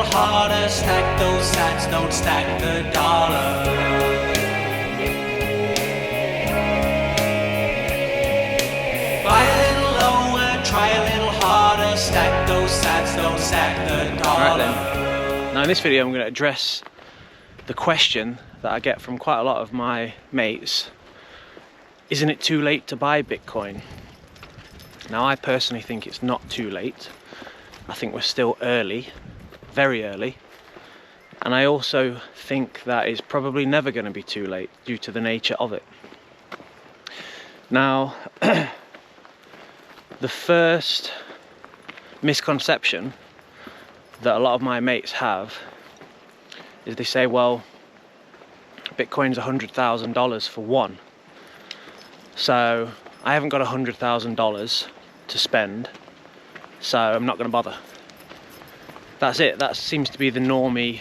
little harder, stack those sats, don't stack the dollar. Buy a little lower, try a little harder, stack those sats, don't stack the dollar. Right then. Now in this video I'm going to address the question that I get from quite a lot of my mates. Isn't it too late to buy Bitcoin? Now I personally think it's not too late. I think we're still early, very early. And I also think that it's probably never going to be too late due to the nature of it. Now, the first misconception that a lot of my mates have is they say, well, Bitcoin's $100,000 for one. So I haven't got $100,000 to spend, so I'm not going to bother. That's it. That seems to be the normie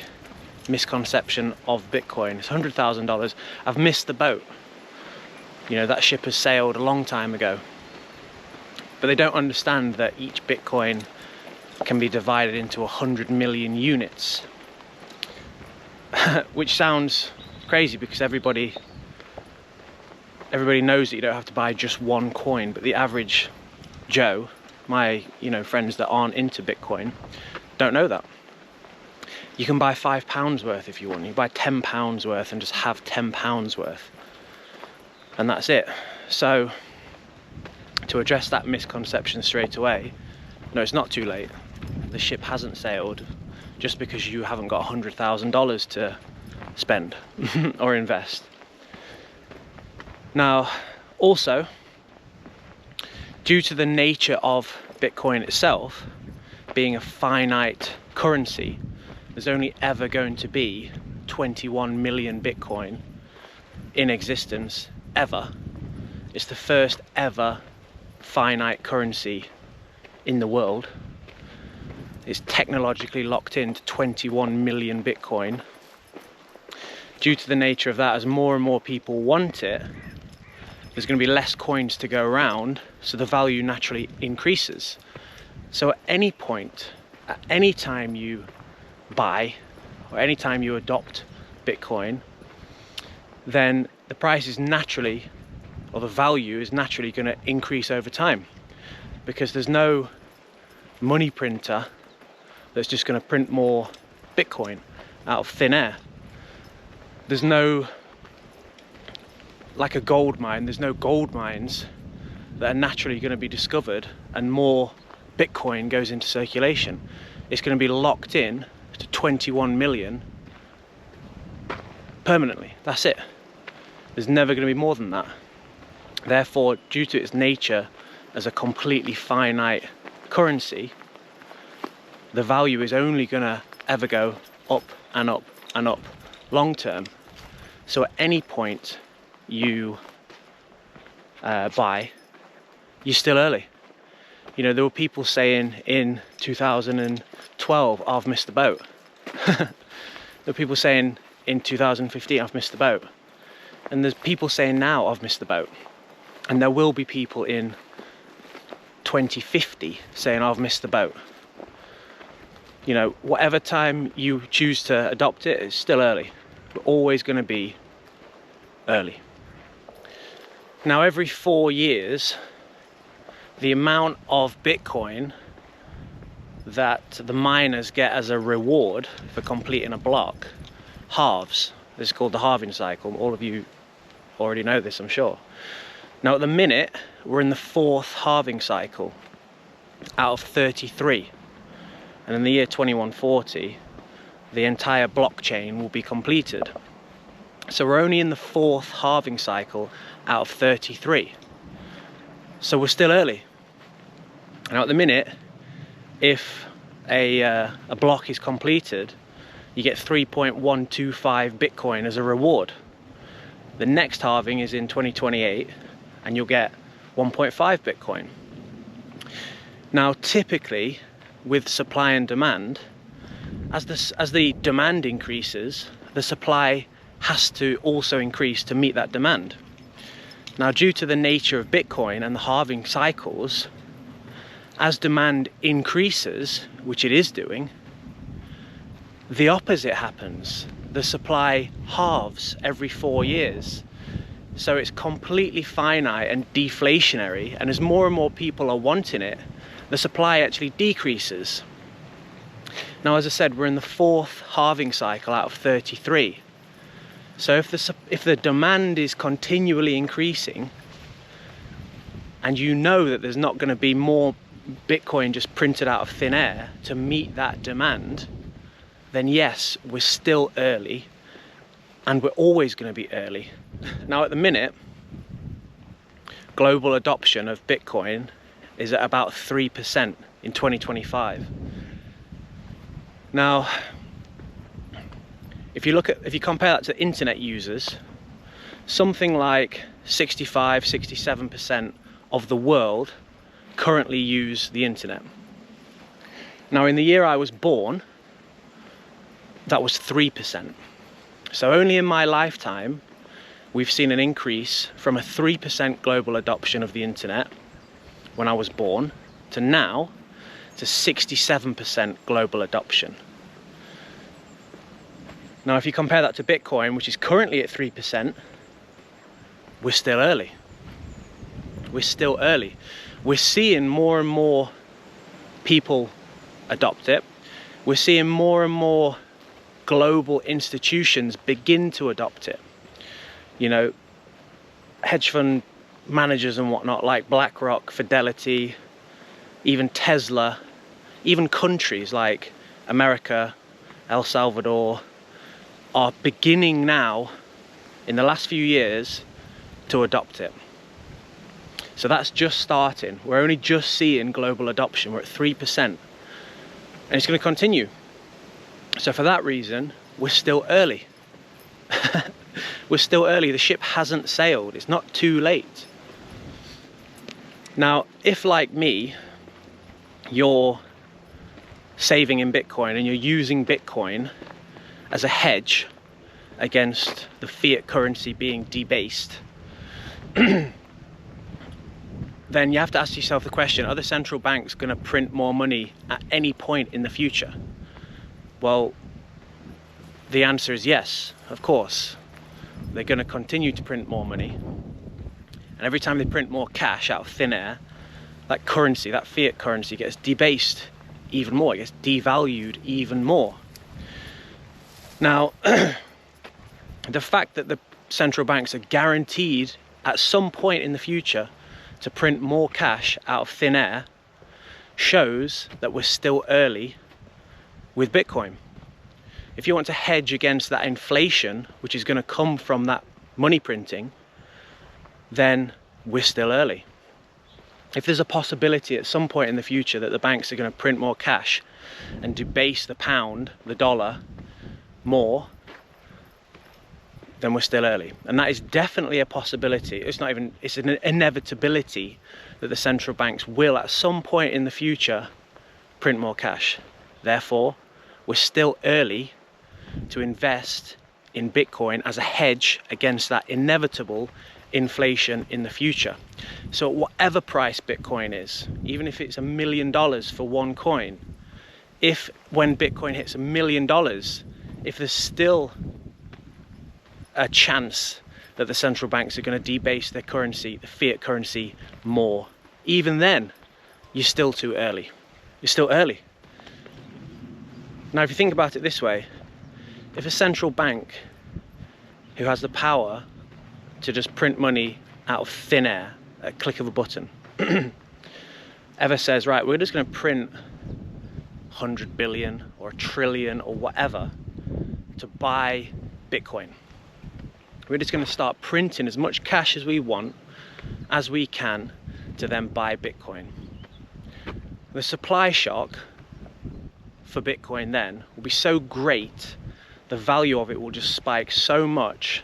misconception of Bitcoin. It's $100,000. I've missed the boat. You know, that ship has sailed a long time ago. But they don't understand that each Bitcoin can be divided into 100 million units. Which sounds crazy because everybody knows that you don't have to buy just one coin, but the average Joe, my friends that aren't into Bitcoin, don't know that. You can buy £5 worth if you want. You buy £10 worth and just have £10 worth, and that's it. So to address that misconception straight away, no, it's not too late. The ship hasn't sailed just because you haven't got $100,000 to spend or invest. Now, also, due to the nature of Bitcoin itself being a finite currency, there's only ever going to be 21 million Bitcoin in existence ever. It's the first ever finite currency in the world. It's technologically locked into 21 million Bitcoin. Due to the nature of that, as more and more people want it, there's going to be less coins to go around, so the value naturally increases. So at any point, at any time you buy, or any time you adopt Bitcoin, then the price is naturally, or the value is naturally going to increase over time, because there's no money printer that's just going to print more Bitcoin out of thin air. There's no, like a gold mine, there's no gold mines that are naturally going to be discovered and more Bitcoin goes into circulation. It's going to be locked in to 21 million permanently. That's it. There's never going to be more than that. Therefore, due to its nature as a completely finite currency, the value is only going to ever go up and up and up long term. So at any point you buy, you're still early. You know, there were people saying in 2012, I've missed the boat. There were people saying in 2015, I've missed the boat. And there's people saying now, I've missed the boat. And there will be people in 2050 saying, I've missed the boat. You know, whatever time you choose to adopt it, it's still early. We're always going to be early. Now, every 4 years, the amount of Bitcoin that the miners get as a reward for completing a block halves. This is called the halving cycle. All of you already know this, I'm sure. Now, at the minute, we're in the 4th halving cycle out of 33. And in the year 2140, the entire blockchain will be completed. So we're only in the 4th halving cycle out of 33. So we're still early. Now at the minute, if a block is completed, you get 3.125 Bitcoin as a reward. The next halving is in 2028 and you'll get 1.5 Bitcoin. Now typically, with supply and demand, as the demand increases, the supply has to also increase to meet that demand. Now, due to the nature of Bitcoin and the halving cycles, as demand increases, which it is doing, the opposite happens. The supply halves every 4 years. So it's completely finite and deflationary, and as more and more people are wanting it, the supply actually decreases. Now, as I said, we're in the 4th halving cycle out of 33. So if the demand is continually increasing, and you know that there's not going to be more Bitcoin just printed out of thin air to meet that demand, then yes, we're still early, and we're always going to be early. Now, at the minute, global adoption of Bitcoin is at about 3% in 2025. Now, if you compare that to internet users, something like 65–67% of the world currently use the internet. Now, in the year I was born, that was 3%. So only in my lifetime, we've seen an increase from a 3% global adoption of the internet when I was born to now to 67% global adoption. Now, if you compare that to Bitcoin, which is currently at 3%, we're still early. We're still early. We're seeing more and more people adopt it. We're seeing more and more global institutions begin to adopt it. You know, hedge fund managers and whatnot like BlackRock, Fidelity, even Tesla, even countries like America, El Salvador are beginning now, in the last few years, to adopt it. So that's just starting. We're only just seeing global adoption. We're at 3%. And it's going to continue. So for that reason, we're still early. We're still early. The ship hasn't sailed. It's not too late. Now, if like me, you're saving in Bitcoin and you're using Bitcoin as a hedge against the fiat currency being debased, then you have to ask yourself the question, are the central banks going to print more money at any point in the future? Well, the answer is yes, of course. They're going to continue to print more money. And every time they print more cash out of thin air, that currency, that fiat currency, gets debased even more, it gets devalued even more. Now, the fact that the central banks are guaranteed at some point in the future to print more cash out of thin air shows that we're still early with Bitcoin. If you want to hedge against that inflation, which is going to come from that money printing, then we're still early. If there's a possibility at some point in the future that the banks are going to print more cash and debase the pound, the dollar, more, then we're still early. And that is definitely a possibility. It's an inevitability that the central banks will at some point in the future print more cash. Therefore, we're still early to invest in Bitcoin as a hedge against that inevitable inflation in the future. So at whatever price Bitcoin is, even if it's $1 million for one coin, if when Bitcoin hits $1 million, if there's still a chance that the central banks are going to debase their currency, the fiat currency, more, even then, you're still too early. You're still early. Now, if you think about it this way, if a central bank who has the power to just print money out of thin air at a click of a button ever says, right, we're just going to print 100 billion or 1 trillion or whatever to buy Bitcoin. We're just going to start printing as much cash as we want, as we can, to then buy Bitcoin. The supply shock for Bitcoin then will be so great, the value of it will just spike so much,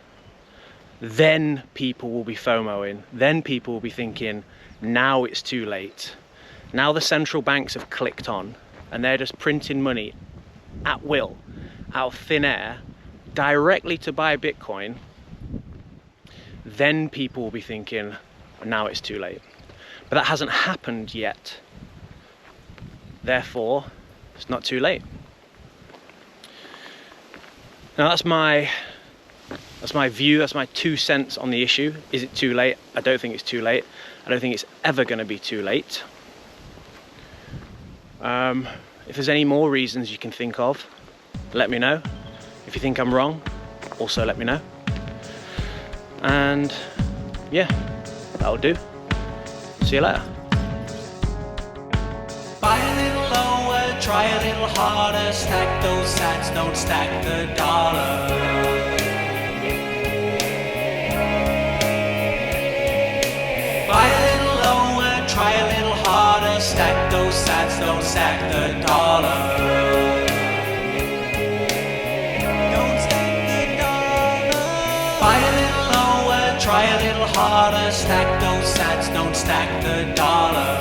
then people will be FOMOing, then people will be thinking, now it's too late. Now the central banks have clicked on and they're just printing money at will, out of thin air, directly to buy Bitcoin, then people will be thinking, now it's too late. But that hasn't happened yet. Therefore, it's not too late. Now that's my view, that's my 2 cents on the issue. Is it too late? I don't think it's too late. I don't think it's ever going to be too late. If there's any more reasons you can think of, let me know. If you think I'm wrong, also let me know. And yeah, that'll do. See you later. Buy a little lower, try a little harder, stack those sats, don't stack the dollar. Buy a little lower, try a little harder, stack those sats, don't stack the dollar. Don't stack the dollar. Buy a little lower, try a little harder, stack those sats, don't stack the dollar.